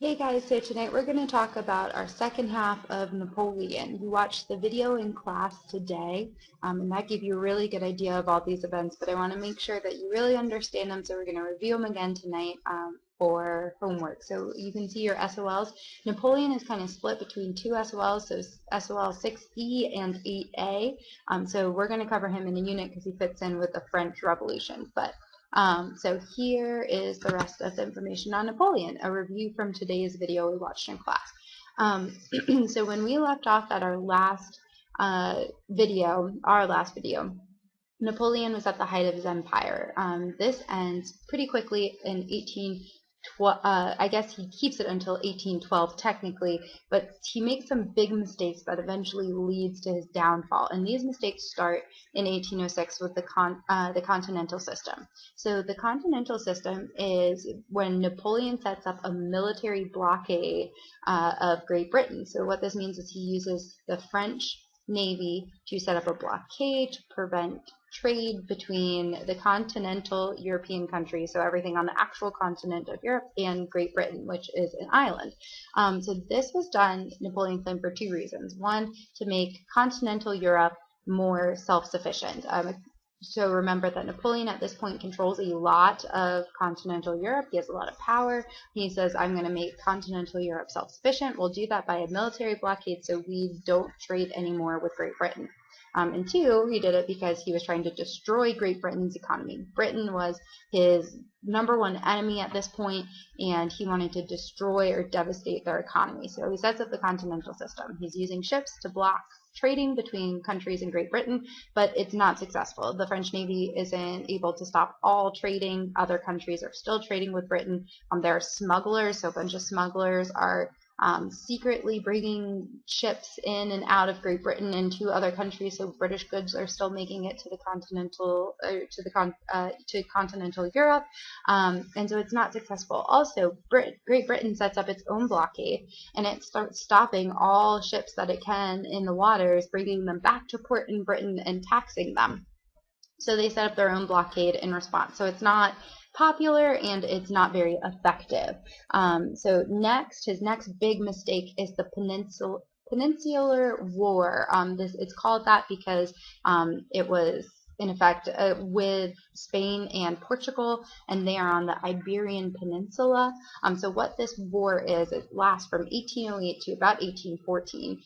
Hey guys, so tonight we're going to talk about our second half of Napoleon. We watched the video in class today, and that gave you a really good idea of all these events, but I want to make sure that you really understand them, so we're going to review them again tonight for homework. So you can see your SOLs. Napoleon is kind of split between two SOLs, so SOL 6E and 8A. So we're going to cover him in a unit because he fits in with the French Revolution, but so here is the rest of the information on Napoleon, a review from today's video we watched in class. So when we left off at our last video, Napoleon was at the height of his empire. This ends pretty quickly in 1812. I guess he keeps it until 1812 technically, but he makes some big mistakes that eventually leads to his downfall. And these mistakes start in 1806 with the continental system. So the continental system is when Napoleon sets up a military blockade of Great Britain. So what this means is he uses the French Navy to set up a blockade to prevent trade between the continental European countries, so everything on the actual continent of Europe, and Great Britain, which is an island. So this was done, Napoleon claimed, for two reasons. One, to make continental Europe more self-sufficient. So remember that Napoleon at this point controls a lot of continental Europe. He has a lot of power. He says, I'm going to make continental Europe self-sufficient. We'll do that by a military blockade so we don't trade anymore with Great Britain. And two, he did it because he was trying to destroy Great Britain's economy. Britain was his number one enemy at this point, and he wanted to destroy or devastate their economy. So he sets up the continental system. He's using ships to block trading between countries in Great Britain, but it's not successful. The French Navy isn't able to stop all trading. Other countries are still trading with Britain. There are smugglers, so a bunch of smugglers are secretly bringing ships in and out of Great Britain and to other countries, so British goods are still making it to the continental Europe, and so it's not successful. Also, Great Britain sets up its own blockade, and it starts stopping all ships that it can in the waters, bringing them back to port in Britain and taxing them. So they set up their own blockade in response. So it's not popular and it's not very effective. So his next big mistake is the Peninsular War. It's called that because it was in effect with Spain and Portugal, and they are on the Iberian Peninsula. So what this war is, it lasts from 1808 to about 1814.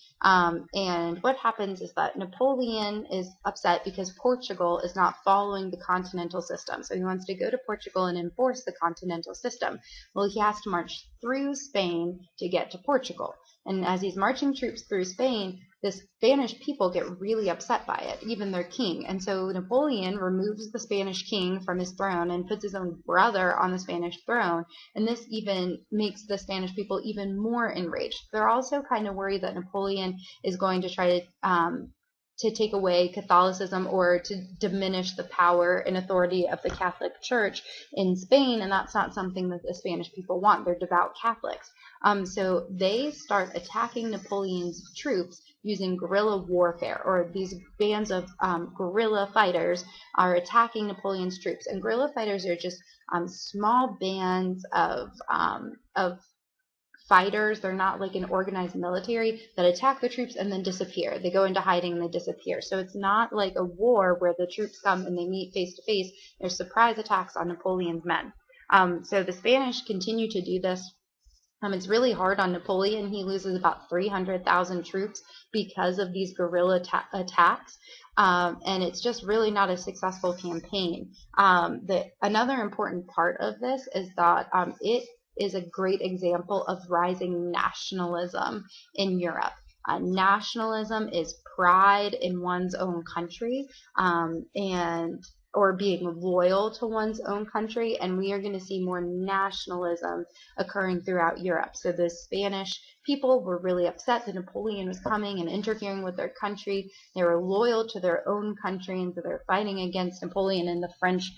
And what happens is that Napoleon is upset because Portugal is not following the continental system. So he wants to go to Portugal and enforce the continental system. Well, he has to march through Spain to get to Portugal. And as he's marching troops through Spain, the Spanish people get really upset by it, even their king. And so Napoleon removes the Spanish king from his throne and puts his own brother on the Spanish throne. And this even makes the Spanish people even more enraged. They're also kind of worried that Napoleon is going to try to take away Catholicism or to diminish the power and authority of the Catholic Church in Spain, and that's not something that the Spanish people want. They're devout Catholics. So they start attacking Napoleon's troops using guerrilla warfare, or these bands of guerrilla fighters are attacking Napoleon's troops. And guerrilla fighters are just small bands of fighters. They're not like an organized military that attack the troops and then disappear. They go into hiding and they disappear. So it's not like a war where the troops come and they meet face to face. There's surprise attacks on Napoleon's men. So the Spanish continue to do this. It's really hard on Napoleon. He loses about 300,000 troops because of these guerrilla attacks. And it's just really not a successful campaign. Another important part of this is that it is a great example of rising nationalism in Europe. Nationalism is pride in one's own country, or being loyal to one's own country, and we are going to see more nationalism occurring throughout Europe. So the Spanish people were really upset that Napoleon was coming and interfering with their country. They were loyal to their own country, and so they're fighting against Napoleon and the French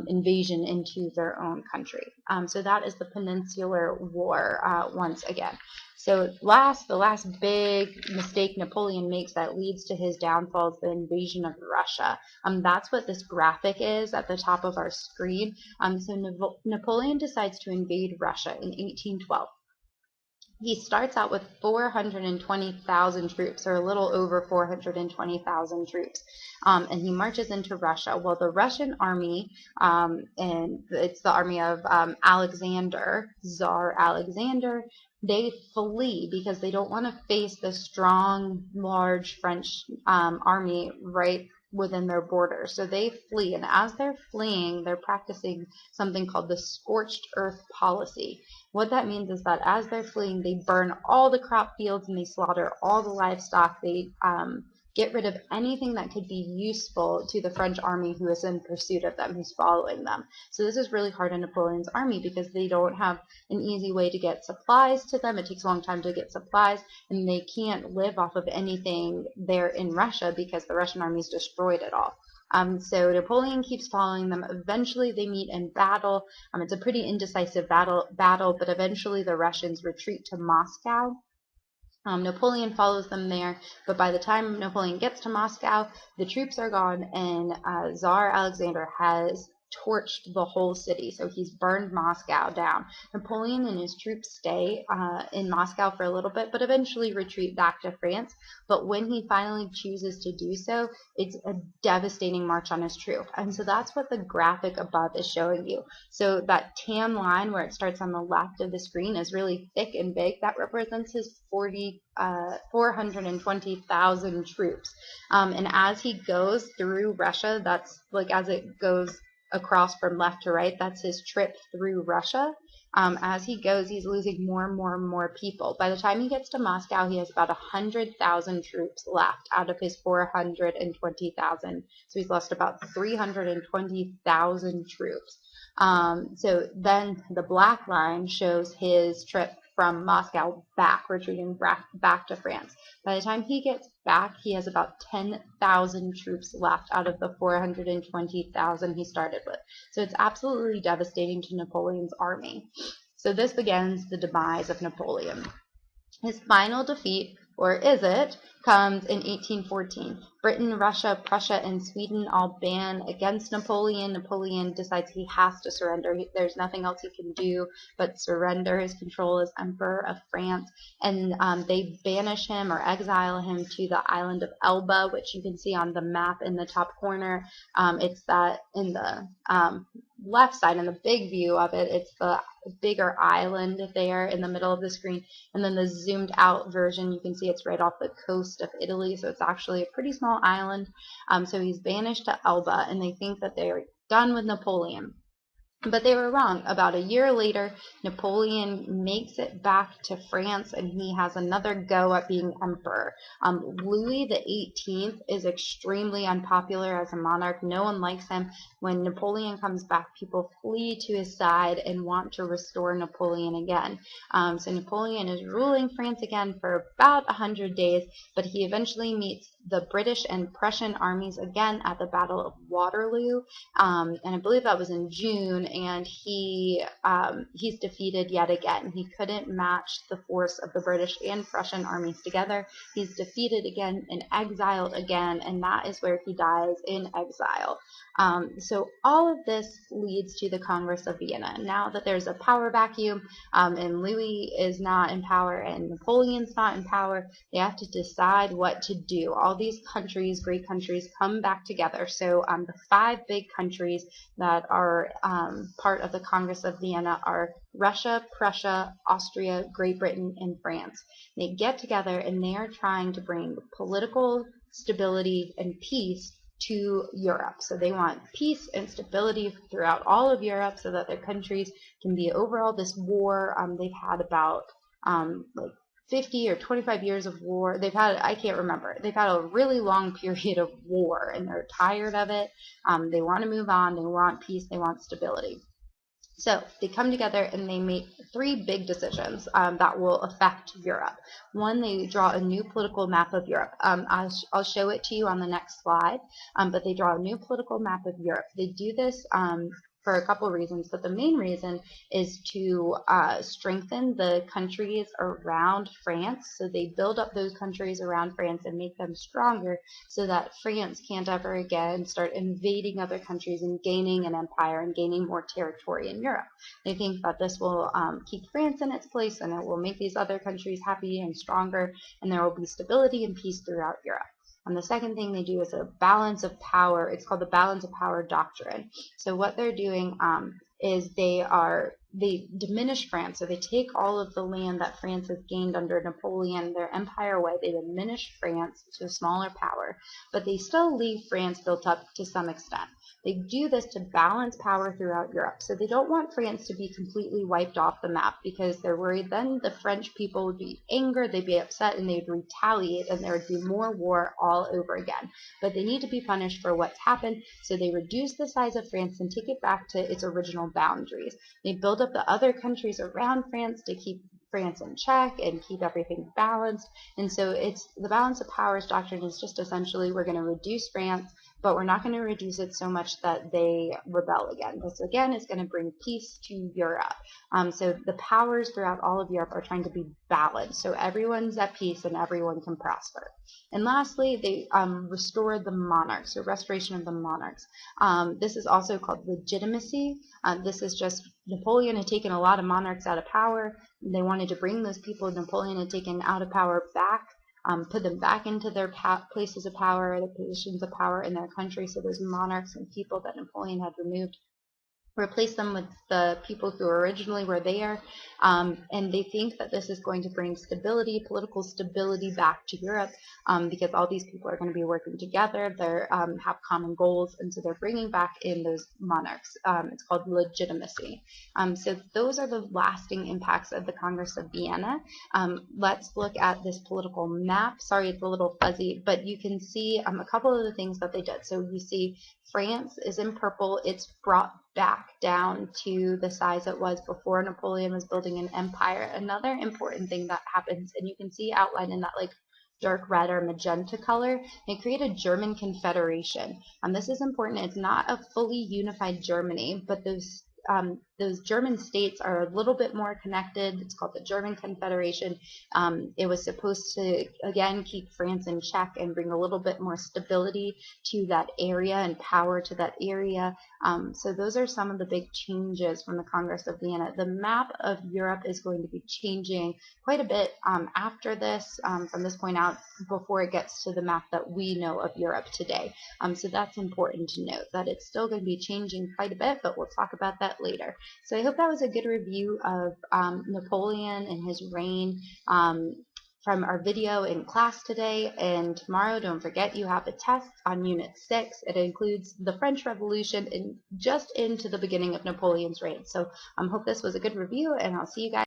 invasion into their own country. So that is the Peninsular War once again. So the last big mistake Napoleon makes that leads to his downfall is the invasion of Russia. That's what this graphic is at the top of our screen. So Napoleon decides to invade Russia in 1812. He starts out with 420,000 troops, or a little over 420,000 troops, and he marches into Russia. Well, the Russian army, and it's the army of Alexander, Tsar Alexander, they flee because they don't want to face the strong, large French army right within their borders. So they flee, and as they're fleeing, they're practicing something called the scorched earth policy. What that means is that as they're fleeing, they burn all the crop fields and they slaughter all the livestock. They get rid of anything that could be useful to the French army who is in pursuit of them, who's following them. So this is really hard on Napoleon's army because they don't have an easy way to get supplies to them. It takes a long time to get supplies, and they can't live off of anything there in Russia because the Russian army's destroyed it all. So Napoleon keeps following them. Eventually they meet in battle. It's a pretty indecisive battle, but eventually the Russians retreat to Moscow. Napoleon follows them there, but by the time Napoleon gets to Moscow, the troops are gone, and Tsar Alexander has torched the whole city. So he's burned Moscow down. Napoleon and his troops stay in Moscow for a little bit, but eventually retreat back to France. But when he finally chooses to do so, it's a devastating march on his troops. And so that's what the graphic above is showing you. So that tan line where it starts on the left of the screen is really thick and big. That represents his 420,000 troops. And as he goes through Russia, that's like as it goes across from left to right, that's his trip through Russia. As he goes, he's losing more and more and more people. By the time he gets to Moscow, he has about 100,000 troops left out of his 420,000. So he's lost about 320,000 troops. So then the black line shows his trip from Moscow back, retreating back to France. By the time he gets back, he has about 10,000 troops left out of the 420,000 he started with. So it's absolutely devastating to Napoleon's army. So this begins the demise of Napoleon. His final defeat, or is it, comes in 1814. Britain, Russia, Prussia, and Sweden all ban against Napoleon. Napoleon decides he has to surrender. There's nothing else he can do but surrender his control as Emperor of France. And they banish him or exile him to the island of Elba, which you can see on the map in the top corner. It's that in the left side, in the big view of it, it's the bigger island there in the middle of the screen. And then the zoomed out version, you can see it's right off the coast of Italy, so it's actually a pretty small island. So he's banished to Elba, and they think that they're done with Napoleon. But they were wrong. About a year later, Napoleon makes it back to France, and he has another go at being emperor. Louis XVIII is extremely unpopular as a monarch. No one likes him. When Napoleon comes back, people flee to his side and want to restore Napoleon again. So Napoleon is ruling France again for about 100 days, but he eventually meets the British and Prussian armies again at the Battle of Waterloo, and I believe that was in June, and he's defeated yet again. He couldn't match the force of the British and Prussian armies together. He's defeated again and exiled again, and that is where he dies in exile. So all of this leads to the Congress of Vienna. Now that there's a power vacuum, and Louis is not in power and Napoleon's not in power, they have to decide what to do. All these countries, great countries, come back together. So the 5 big countries that are part of the Congress of Vienna are Russia, Prussia, Austria, Great Britain, and France. They get together and they are trying to bring political stability and peace to Europe. So they want peace and stability throughout all of Europe so that their countries can be over all this war. They've had about like 50 or 25 years of war. They've had, I can't remember, they've had a really long period of war, and they're tired of it. They want to move on. They want peace. They want stability. So they come together and they make 3 big decisions that will affect Europe. One, they draw a new political map of Europe. I'll show it to you on the next slide, but they draw a new political map of Europe. They do this for a couple reasons, but the main reason is to strengthen the countries around France. So they build up those countries around France and make them stronger so that France can't ever again start invading other countries and gaining an empire and gaining more territory in Europe. They think that this will keep France in its place, and it will make these other countries happy and stronger, and there will be stability and peace throughout Europe. And the second thing they do is a balance of power. It's called the balance of power doctrine. So what they're doing is they diminish France. So they take all of the land that France has gained under Napoleon, their empire away. They diminish France to a smaller power, but they still leave France built up to some extent. They do this to balance power throughout Europe. So they don't want France to be completely wiped off the map because they're worried then the French people would be angered, they'd be upset, and they'd retaliate, and there would be more war all over again. But they need to be punished for what's happened, so they reduce the size of France and take it back to its original boundaries. They build up the other countries around France to keep France in check and keep everything balanced. And so it's the balance of powers doctrine is just essentially we're going to reduce France, but we're not going to reduce it so much that they rebel again. This again is going to bring peace to Europe. So the powers throughout all of Europe are trying to be balanced, so everyone's at peace and everyone can prosper. And lastly, they restore the monarchs, or restoration of the monarchs. This is also called legitimacy. This is just Napoleon had taken a lot of monarchs out of power. They wanted to bring those people Napoleon had taken out of power back, put them back into their places of power, their positions of power in their country. So those monarchs and people that Napoleon had removed, replace them with the people who originally were there, and they think that this is going to bring stability, political stability back to Europe, because all these people are going to be working together, they have common goals, and so they're bringing back in those monarchs. It's called legitimacy. So those are the lasting impacts of the Congress of Vienna. Let's look at this political map. Sorry, it's a little fuzzy, but you can see a couple of the things that they did. So you see France is in purple. It's brought back down to the size it was before Napoleon was building an empire. Another important thing that happens, and you can see outlined in that like dark red or magenta color, they create a German confederation. This is important. It's not a fully unified Germany, but those German states are a little bit more connected. It's called the German Confederation. It was supposed to, again, keep France in check and bring a little bit more stability to that area and power to that area. So those are some of the big changes from the Congress of Vienna. The map of Europe is going to be changing quite a bit after this, from this point out, before it gets to the map that we know of Europe today. So that's important to note, that it's still going to be changing quite a bit, but we'll talk about that later. So I hope that was a good review of Napoleon and his reign from our video in class today. And tomorrow, don't forget, you have a test on Unit 6. It includes the French Revolution and just into the beginning of Napoleon's reign. So I hope this was a good review, and I'll see you guys.